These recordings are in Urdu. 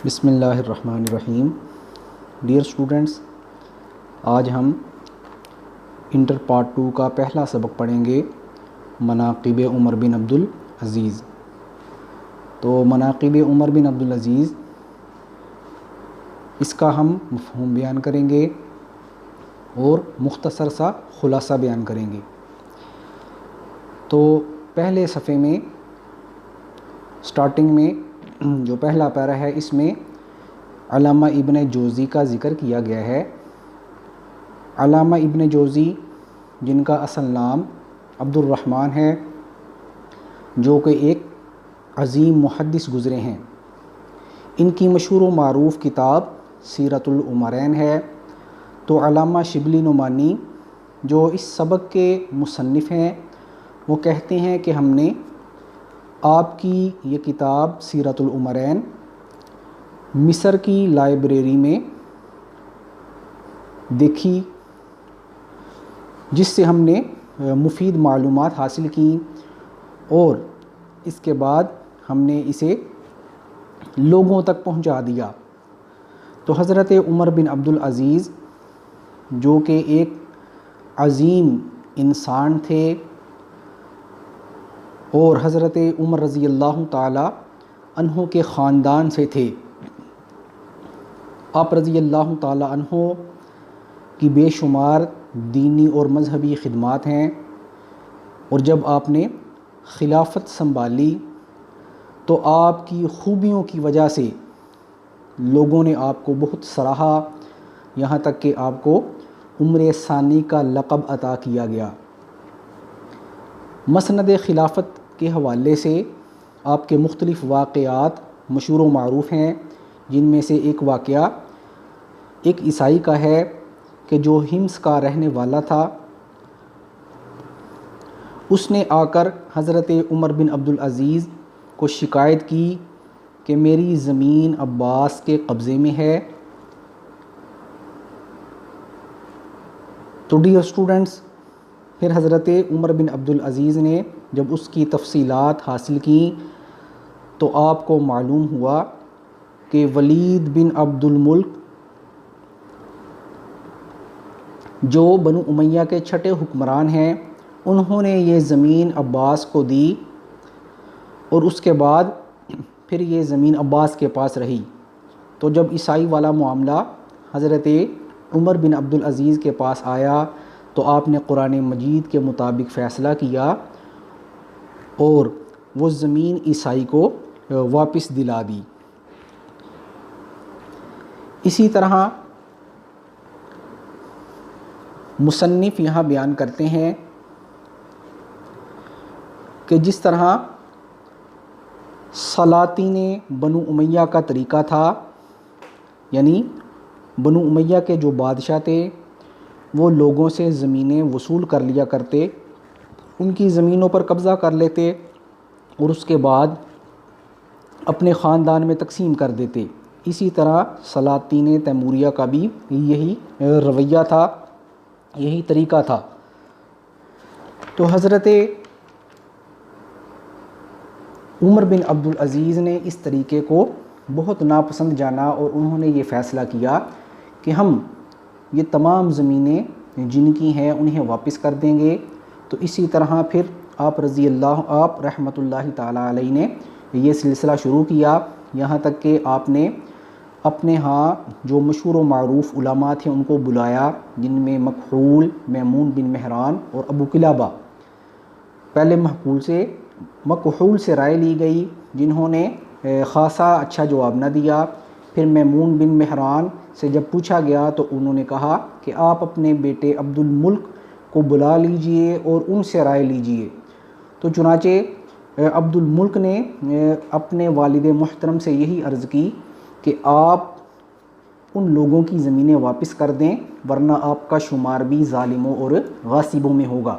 بسم اللہ الرحمن الرحیم۔ ڈیئر اسٹوڈنٹس، آج ہم انٹر پارٹ 2 کا پہلا سبق پڑھیں گے، مناقب عمر بن عبدالعزیز۔ تو مناقب عمر بن عبدالعزیز، اس کا ہم مفہوم بیان کریں گے اور مختصر سا خلاصہ بیان کریں گے۔ تو پہلے صفحے میں سٹارٹنگ میں جو پہلا پیرا ہے، اس میں علامہ ابن جوزی کا ذکر کیا گیا ہے۔ علامہ ابن جوزی، جن کا اصل نام عبد الرحمن ہے، جو کہ ایک عظیم محدث گزرے ہیں۔ ان کی مشہور و معروف کتاب سیرت العمرین ہے۔ تو علامہ شبلی نعمانی، جو اس سبق کے مصنف ہیں، وہ کہتے ہیں کہ ہم نے آپ کی یہ کتاب سیرت العمرین مصر کی لائبریری میں دیکھی، جس سے ہم نے مفید معلومات حاصل کی، اور اس کے بعد ہم نے اسے لوگوں تک پہنچا دیا۔ تو حضرت عمر بن عبدالعزیز، جو کہ ایک عظیم انسان تھے، اور حضرت عمر رضی اللہ تعالی عنہ کے خاندان سے تھے۔ آپ رضی اللہ تعالی عنہ کی بے شمار دینی اور مذہبی خدمات ہیں، اور جب آپ نے خلافت سنبھالی تو آپ کی خوبیوں کی وجہ سے لوگوں نے آپ کو بہت سراہا، یہاں تک کہ آپ کو عمر ثانی کا لقب عطا کیا گیا۔ مسند خلافت کے حوالے سے آپ کے مختلف واقعات مشہور و معروف ہیں، جن میں سے ایک واقعہ ایک عیسائی کا ہے کہ جو حمص کا رہنے والا تھا۔ اس نے آ کر حضرت عمر بن عبدالعزیز کو شکایت کی کہ میری زمین عباس کے قبضے میں ہے۔ تو ڈیئر اسٹوڈنٹس، پھر حضرت عمر بن عبدالعزیز نے جب اس کی تفصیلات حاصل کیں تو آپ کو معلوم ہوا کہ ولید بن عبد الملک، جو بنو امیہ کے چھٹے حکمران ہیں، انہوں نے یہ زمین عباس کو دی، اور اس کے بعد پھر یہ زمین عباس کے پاس رہی۔ تو جب عیسائی والا معاملہ حضرت عمر بن عبدالعزیز کے پاس آیا تو آپ نے قرآن مجید کے مطابق فیصلہ کیا اور وہ زمین عیسائی کو واپس دلا دی۔ اسی طرح مصنف یہاں بیان کرتے ہیں کہ جس طرح سلاطین بنو امیہ کا طریقہ تھا، یعنی بنو امیہ کے جو بادشاہ تھے، وہ لوگوں سے زمینیں وصول کر لیا کرتے، ان کی زمینوں پر قبضہ کر لیتے، اور اس کے بعد اپنے خاندان میں تقسیم کر دیتے۔ اسی طرح سلاطین تیموریہ کا بھی یہی رویہ تھا، یہی طریقہ تھا۔ تو حضرت عمر بن عبدالعزیز نے اس طریقے کو بہت ناپسند جانا، اور انہوں نے یہ فیصلہ کیا کہ ہم یہ تمام زمینیں جن کی ہیں انہیں واپس کر دیں گے۔ تو اسی طرح پھر آپ رحمۃ اللہ تعالیٰ علیہ نے یہ سلسلہ شروع کیا، یہاں تک کہ آپ نے اپنے ہاں جو مشہور و معروف علماء تھے ان کو بلایا، جن میں مکحول، میمون بن مہران اور ابو قلابہ۔ پہلے مکحول سے رائے لی گئی، جنہوں نے خاصا اچھا جواب نہ دیا۔ پھر میمون بن مہران سے جب پوچھا گیا تو انہوں نے کہا کہ آپ اپنے بیٹے عبد الملک کو بلا لیجئے اور ان سے رائے لیجئے۔ تو چنانچہ عبد الملک نے اپنے والد محترم سے یہی عرض کی کہ آپ ان لوگوں کی زمینیں واپس کر دیں، ورنہ آپ کا شمار بھی ظالموں اور غاصبوں میں ہوگا۔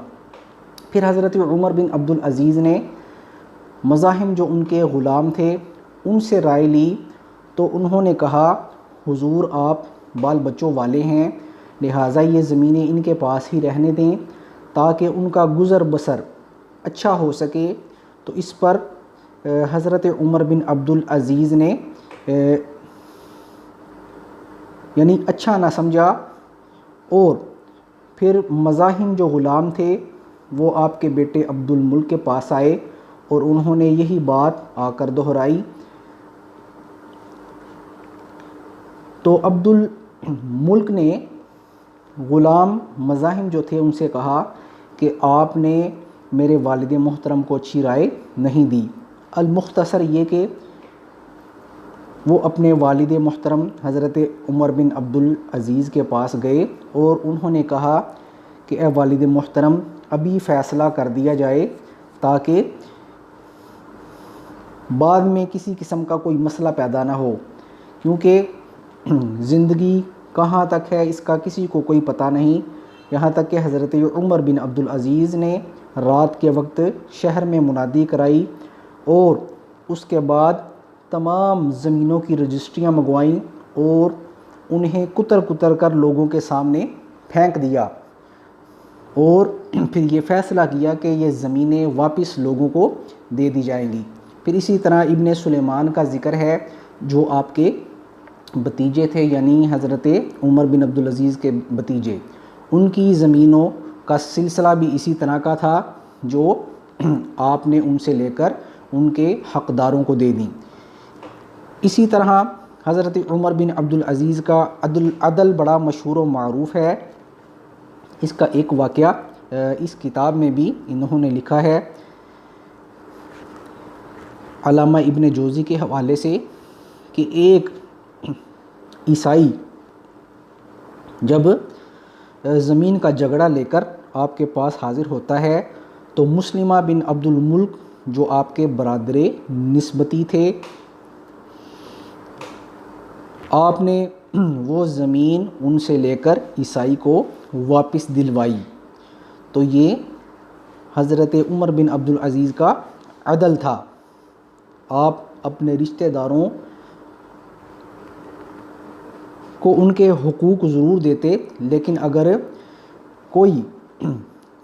پھر حضرت عمر بن عبدالعزیز نے مزاحم جو ان کے غلام تھے ان سے رائے لی، تو انہوں نے کہا حضور آپ بال بچوں والے ہیں، لہٰذا یہ زمینیں ان کے پاس ہی رہنے دیں تاکہ ان کا گزر بسر اچھا ہو سکے۔ تو اس پر حضرت عمر بن عبدالعزیز نے یعنی اچھا نہ سمجھا، اور پھر مزاحم جو غلام تھے وہ آپ کے بیٹے عبد الملک کے پاس آئے اور انہوں نے یہی بات آ کر دہرائی۔ تو عبد الملک نے غلام مزاحم جو تھے ان سے کہا کہ آپ نے میرے والد محترم کو اچھی رائے نہیں دی۔ المختصر یہ کہ وہ اپنے والد محترم حضرت عمر بن عبد العزیز کے پاس گئے اور انہوں نے کہا کہ اے والد محترم، ابھی فیصلہ کر دیا جائے تاکہ بعد میں کسی قسم کا کوئی مسئلہ پیدا نہ ہو، کیونکہ زندگی کہاں تک ہے اس کا کسی کو کوئی پتہ نہیں۔ یہاں تک کہ حضرت عمر بن عبد العزیز نے رات کے وقت شہر میں منادی کرائی اور اس کے بعد تمام زمینوں کی رجسٹریاں منگوائیں اور انہیں کتر کتر کر لوگوں کے سامنے پھینک دیا، اور پھر یہ فیصلہ کیا کہ یہ زمینیں واپس لوگوں کو دے دی جائیں گی۔ پھر اسی طرح ابن سلیمان کا ذکر ہے جو آپ کے بھتیجے تھے، یعنی حضرت عمر بن عبد العزیز کے بھتیجے، ان کی زمینوں کا سلسلہ بھی اسی طرح کا تھا جو آپ نے ان سے لے کر ان کے حقداروں کو دے دیں۔ اسی طرح حضرت عمر بن عبد العزیز کا عدل بڑا مشہور و معروف ہے۔ اس کا ایک واقعہ اس کتاب میں بھی انہوں نے لکھا ہے علامہ ابن جوزی کے حوالے سے، کہ ایک عیسائی جب زمین کا جھگڑا لے کر آپ کے پاس حاضر ہوتا ہے تو مسلمہ بن عبد الملک جو آپ کے برادر نسبتی تھے، آپ نے وہ زمین ان سے لے کر عیسائی کو واپس دلوائی۔ تو یہ حضرت عمر بن عبد العزیز کا عدل تھا۔ آپ اپنے رشتہ داروں کو ان کے حقوق ضرور دیتے، لیکن اگر کوئی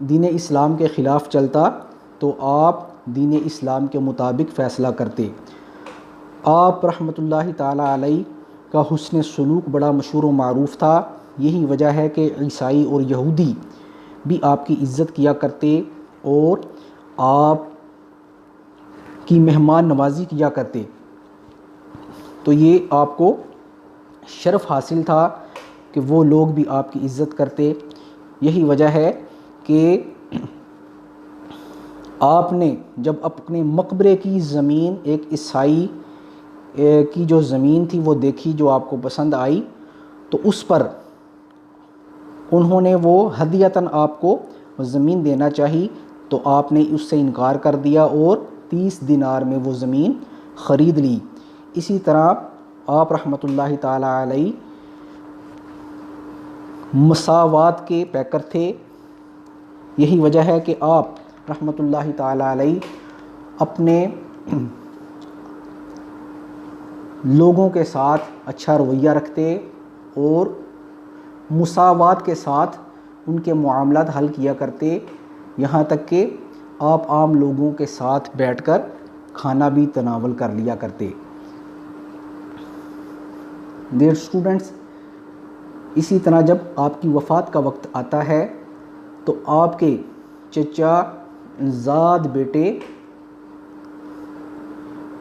دین اسلام کے خلاف چلتا تو آپ دین اسلام کے مطابق فیصلہ کرتے۔ آپ رحمۃ اللہ تعالیٰ علیہ کا حسن سلوک بڑا مشہور و معروف تھا۔ یہی وجہ ہے کہ عیسائی اور یہودی بھی آپ کی عزت کیا کرتے اور آپ کی مہمان نوازی کیا کرتے۔ تو یہ آپ کو شرف حاصل تھا کہ وہ لوگ بھی آپ کی عزت کرتے۔ یہی وجہ ہے کہ آپ نے جب اپنے مقبرے کی زمین ایک عیسائی کی جو زمین تھی وہ دیکھی جو آپ کو پسند آئی، تو اس پر انہوں نے وہ ہدیۃً آپ کو زمین دینا چاہی، تو آپ نے اس سے انکار کر دیا اور 30 دینار میں وہ زمین خرید لی۔ اسی طرح آپ رحمۃ اللہ تعالیٰ علیہ مساوات کے پیکر تھے۔ یہی وجہ ہے کہ آپ رحمۃ اللہ تعالیٰ علیہ اپنے لوگوں کے ساتھ اچھا رویہ رکھتے اور مساوات کے ساتھ ان کے معاملات حل کیا کرتے، یہاں تک کہ آپ عام لوگوں کے ساتھ بیٹھ کر کھانا بھی تناول کر لیا کرتے۔ ڈیئر اسٹوڈنٹس، اسی طرح جب آپ کی وفات کا وقت آتا ہے تو آپ کے چچا زاد بیٹے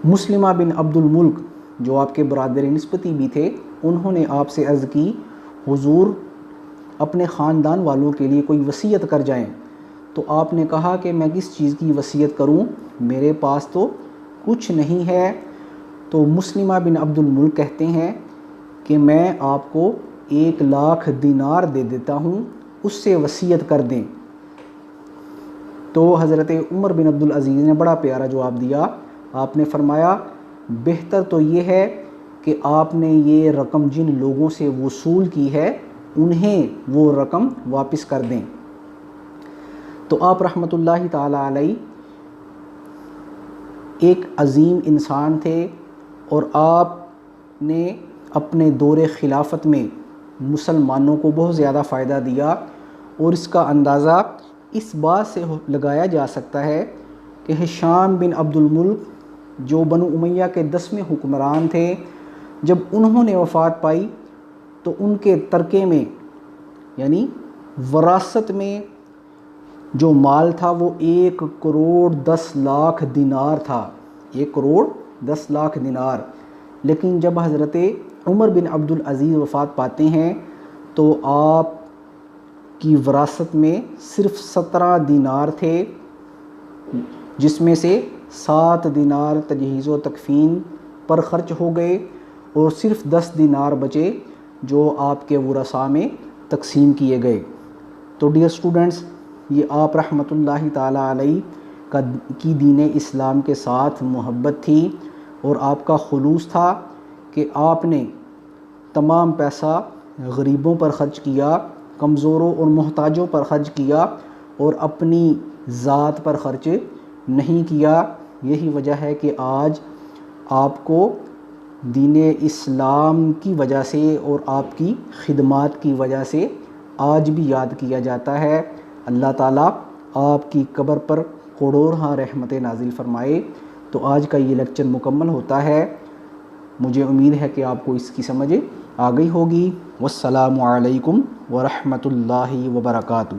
مسلمہ بن عبد الملک جو آپ کے برادر نسبتی بھی تھے، انہوں نے آپ سے عرض کی حضور اپنے خاندان والوں کے لیے کوئی وصیت کر جائیں۔ تو آپ نے کہا کہ میں کس چیز کی وصیت کروں، میرے پاس تو کچھ نہیں ہے۔ تو مسلمہ بن عبد الملک کہتے ہیں کہ میں آپ کو 1,00,000 دینار دے دیتا ہوں، اس سے وصیت کر دیں۔ تو حضرت عمر بن عبد العزیز نے بڑا پیارا جواب دیا۔ آپ نے فرمایا بہتر تو یہ ہے کہ آپ نے یہ رقم جن لوگوں سے وصول کی ہے انہیں وہ رقم واپس کر دیں۔ تو آپ رحمۃ اللہ تعالیٰ علیہ ایک عظیم انسان تھے اور آپ نے اپنے دور خلافت میں مسلمانوں کو بہت زیادہ فائدہ دیا، اور اس کا اندازہ اس بات سے لگایا جا سکتا ہے کہ ہشام بن عبد الملک جو بنو امیہ کے 10ویں حکمران تھے، جب انہوں نے وفات پائی تو ان کے ترکے میں یعنی وراثت میں جو مال تھا وہ 1,10,00,000 دینار تھا، 1,10,00,000 دینار۔ لیکن جب حضرت عمر بن عبدالعزیز وفات پاتے ہیں تو آپ کی وراثت میں صرف 17 دینار تھے، جس میں سے 7 دینار تجہیز و تکفین پر خرچ ہو گئے اور صرف 10 دینار بچے جو آپ کے ورثاء میں تقسیم کیے گئے۔ تو ڈیئر اسٹوڈنٹس، یہ آپ رحمۃ اللہ تعالیٰ علیہ کی دین اسلام کے ساتھ محبت تھی اور آپ کا خلوص تھا کہ آپ نے تمام پیسہ غریبوں پر خرچ کیا، کمزوروں اور محتاجوں پر خرچ کیا اور اپنی ذات پر خرچ نہیں کیا۔ یہی وجہ ہے کہ آج آپ کو دین اسلام کی وجہ سے اور آپ کی خدمات کی وجہ سے آج بھی یاد کیا جاتا ہے۔ اللہ تعالیٰ آپ کی قبر پر کروڑہا رحمت نازل فرمائے۔ تو آج کا یہ لیکچر مکمل ہوتا ہے۔ مجھے امید ہے کہ آپ کو اس کی سمجھ آ گئی ہوگی۔ والسلام علیکم ورحمۃ اللہ وبرکاتہ۔